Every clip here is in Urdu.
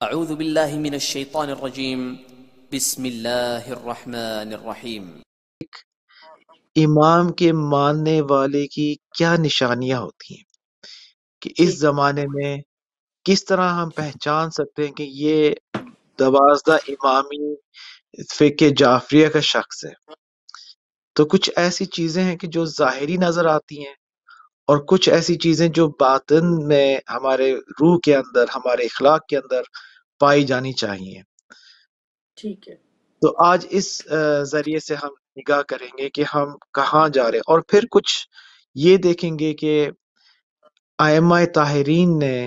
أعوذ بالله من الشيطان الرجيم بسم الله الرحمن الرحيم امام کے ماننے والے کی کیا نشانیاں ہوتی ہیں کہ اس ٹھیک ہے زمانے میں کس طرح ہم پہچان سکتے ہیں کہ یہ 12 امامی فقہ جعفریہ کا شخص ہے؟ تو کچھ ایسی چیزیں ہیں کہ جو ظاہری نظر آتی ہیں اور کچھ ایسی چیزیں جو باطن میں ہمارے روح کے اندر ہمارے اخلاق کے اندر پائی جانی چاہیے۔ ٹھیک ہے تو آج اس ذریعے سے ہم نگاہ کریں گے کہ ہم کہاں جا رہے ہیں، اور پھر کچھ یہ دیکھیں گے کہ ائمہ طاہرین نے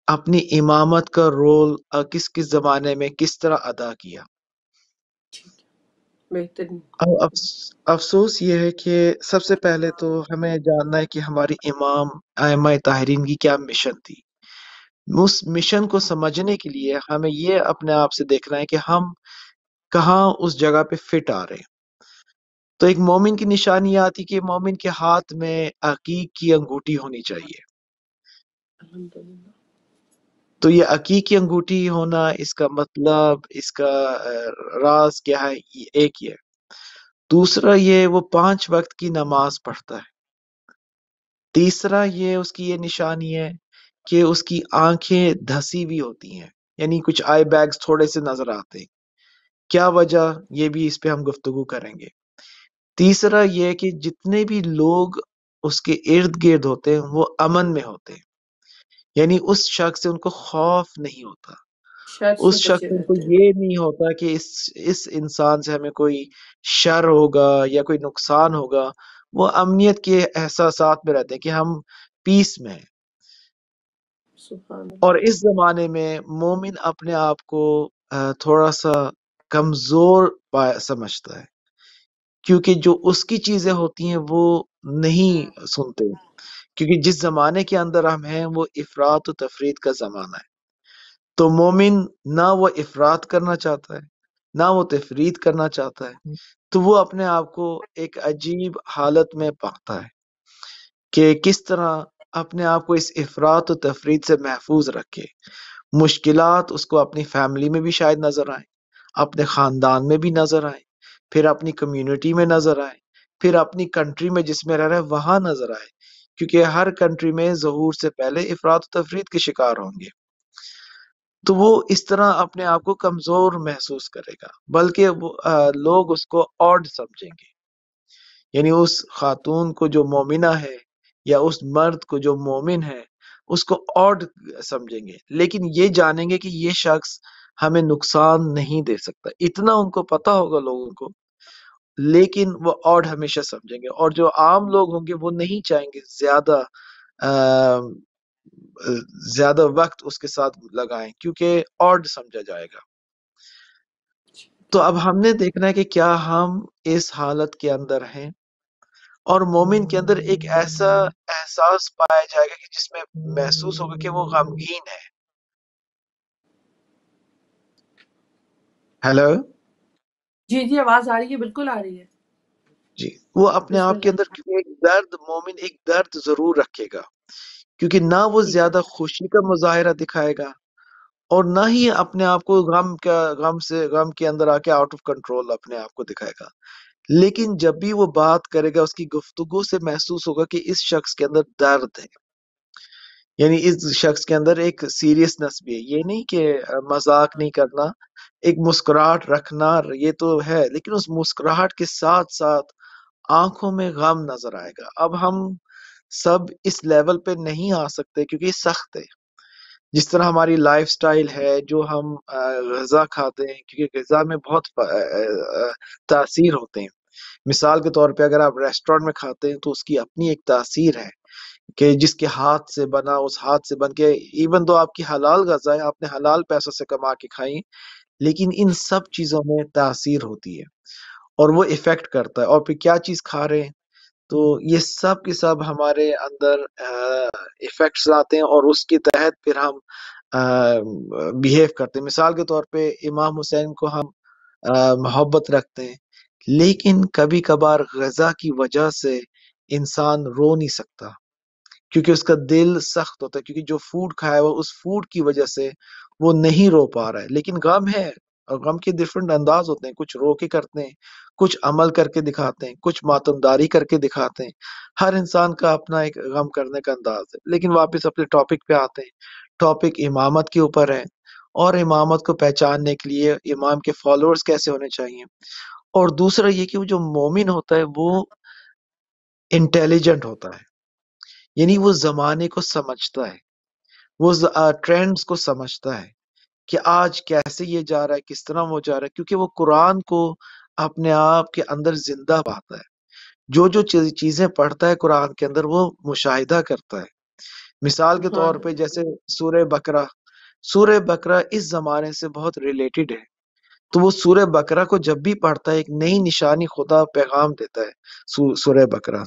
اپنی امامت کا رول کس کس زمانے میں کس طرح ادا کیا۔ ٹھیک ہے بہترین اب افسوس یہ ہے کہ سب سے پہلے تو ہمیں جاننا ہے کہ ہماری امام ائمہ طاہرین کی کیا مشن تھی۔ اس مشن کو سمجھنے کے لیے ہمیں یہ اپنے آپ سے دیکھنا ہے کہ ہم کہاں اس جگہ پہ فٹ آ رہے ہیں۔ تو ایک مومن کی نشانی آتی کہ مومن کے ہاتھ میں عقیق کی انگوٹھی ہونی چاہیے۔ الحمدللہ تو یہ عقیق کی انگوٹھی ہونا، اس کا مطلب، اس کا راز کیا ہے؟ یہ ایک یہ ہے۔ دوسرا یہ وہ 5 وقت کی نماز پڑھتا ہے۔ تیسرا یہ اس کی یہ نشانی ہے کہ اس کی آنکھیں دھسی ہوئی ہوتی ہیں، یعنی کچھ آئی بیگز تھوڑے سے نظر آتے ہیں۔ کیا وجہ؟ یہ بھی اس پہ ہم گفتگو کریں گے۔ تیسرا یہ کہ جتنے بھی لوگ اس کے ارد گرد ہوتے ہیں وہ امن میں ہوتے ہیں، یعنی اس شخص سے ان کو خوف نہیں ہوتا، شر اس سے شخص بچے سے ان کو رہتے ہیں یہ نہیں ہوتا کہ اس انسان سے ہمیں کوئی شر ہوگا یا کوئی نقصان ہوگا۔ وہ امنیت کے احساسات میں رہتے ہیں کہ ہم پیس میں ہیں۔ سبحان اور اللہ اس زمانے میں مومن اپنے آپ کو تھوڑا سا کمزور سمجھتا ہے، کیونکہ جو اس کی چیزیں ہوتی ہیں وہ نہیں سنتے، کیونکہ جس زمانے کے اندر ہم ہیں وہ افراط و تفرید کا زمانہ ہے۔ تو مومن نہ وہ افراط کرنا چاہتا ہے نہ وہ تفرید کرنا چاہتا ہے، تو وہ اپنے آپ کو ایک عجیب حالت میں پاتا ہے کہ کس طرح اپنے آپ کو اس افراط و تفرید سے محفوظ رکھے۔ مشکلات اس کو اپنی فیملی میں بھی شاید نظر آئیں، اپنے خاندان میں بھی نظر آئیں، پھر اپنی کمیونٹی میں نظر آئیں، پھر اپنی کنٹری میں جس میں رہ رہا ہے وہاں نظر آئے، کیونکہ ہر کنٹری میں ظہور سے پہلے افراط و تفرید کے شکار ہوں گے۔ تو وہ اس طرح اپنے آپ کو کمزور محسوس کرے گا، بلکہ لوگ اس کو آڈ سمجھیں گے، یعنی اس خاتون کو جو مومنہ ہے یا اس مرد کو جو مومن ہے اس کو آڈ سمجھیں گے، لیکن یہ جانیں گے کہ یہ شخص ہمیں نقصان نہیں دے سکتا، اتنا ان کو پتا ہوگا لوگوں کو، لیکن وہ آڈ ہمیشہ سمجھیں گے۔ اور جو عام لوگ ہوں گے وہ نہیں چاہیں گے زیادہ وقت اس کے ساتھ لگائیں، کیونکہ آڈ سمجھا جائے گا۔ تو اب ہم نے دیکھنا ہے کہ کیا ہم اس حالت کے اندر ہیں، اور مومن کے اندر ایک ایسا احساس پایا جائے گا کہ جس میں محسوس ہوگا کہ وہ غمگین ہے۔ ہیلو جی جی آواز آ رہی ہے، بالکل آ رہی ہے۔ جی، وہ اپنے بسم آپ کے اندر اللہ ایک درد، مومن ایک درد ضرور رکھے گا، کیونکہ نہ وہ ٹھیک ہے زیادہ خوشی کا مظاہرہ دکھائے گا اور نہ ہی اپنے آپ کو غم کے اندر آ کے آؤٹ آف کنٹرول اپنے آپ کو دکھائے گا، لیکن جب بھی وہ بات کرے گا اس کی گفتگو سے محسوس ہوگا کہ اس شخص کے اندر درد ہے، یعنی اس شخص کے اندر ایک سیریسنس بھی ہے۔ یہ نہیں کہ مذاق نہیں کرنا، ایک مسکراہٹ رکھنا یہ تو ہے، لیکن اس مسکراہٹ کے ساتھ ساتھ آنکھوں میں غم نظر آئے گا۔ اب ہم سب اس لیول پہ نہیں آ سکتے کیونکہ یہ سخت ہے، جس طرح ہماری لائف سٹائل ہے، جو ہم غذا کھاتے ہیں، کیونکہ غذا میں بہت تاثیر ہوتے ہیں۔ مثال کے طور پہ اگر آپ ریسٹورینٹ میں کھاتے ہیں تو اس کی اپنی ایک تاثیر ہے کہ جس کے ہاتھ سے بنا، اس ہاتھ سے بن کے، ایون تو آپ کی حلال غذا ہے، آپ نے حلال پیسوں سے کما کے کھائی، لیکن ان سب چیزوں میں تاثیر ہوتی ہے اور وہ ایفیکٹ کرتا ہے۔ اور پھر کیا چیز کھا رہے ہیں، تو یہ سب کے سب ہمارے اندر ایفیکٹس آتے ہیں اور اس کے تحت پھر ہم بیہیو کرتے ہیں۔ مثال کے طور پہ امام حسین کو ہم محبت رکھتے ہیں، لیکن کبھی کبھار غذا کی وجہ سے انسان رو نہیں سکتا، کیونکہ اس کا دل سخت ہوتا ہے، کیونکہ جو فوڈ کھایا ہوا اس فوڈ کی وجہ سے وہ نہیں رو پا رہا ہے، لیکن غم ہے، اور غم کے ڈفرنٹ انداز ہوتے ہیں، کچھ رو کے کرتے ہیں، کچھ عمل کر کے دکھاتے ہیں، کچھ ماتمداری کر کے دکھاتے ہیں، ہر انسان کا اپنا ایک غم کرنے کا انداز ہے۔ لیکن واپس اپنے ٹاپک پہ آتے ہیں، ٹاپک امامت کے اوپر ہے، اور امامت کو پہچاننے کے لیے امام کے فالوورز کیسے ہونے چاہیے، اور دوسرا یہ کہ وہ جو مومن ہوتا ہے وہ انٹیلیجنٹ ہوتا ہے، یعنی وہ زمانے کو سمجھتا ہے، وہ ٹرینڈز کو سمجھتا ہے کہ آج کیسے یہ جا رہا ہے، کس طرح وہ جا رہا ہے، کیونکہ وہ قرآن کو اپنے آپ کے اندر زندہ پاتا ہے، جو جو چیزیں پڑھتا ہے قرآن کے اندر وہ مشاہدہ کرتا ہے۔ مثال کے طور سبحان پہ جیسے سورہ بقرہ اس زمانے سے بہت ریلیٹڈ ہے، تو وہ سورہ بقرہ کو جب بھی پڑھتا ہے ایک نئی نشانی خدا پیغام دیتا ہے سورہ بقرہ۔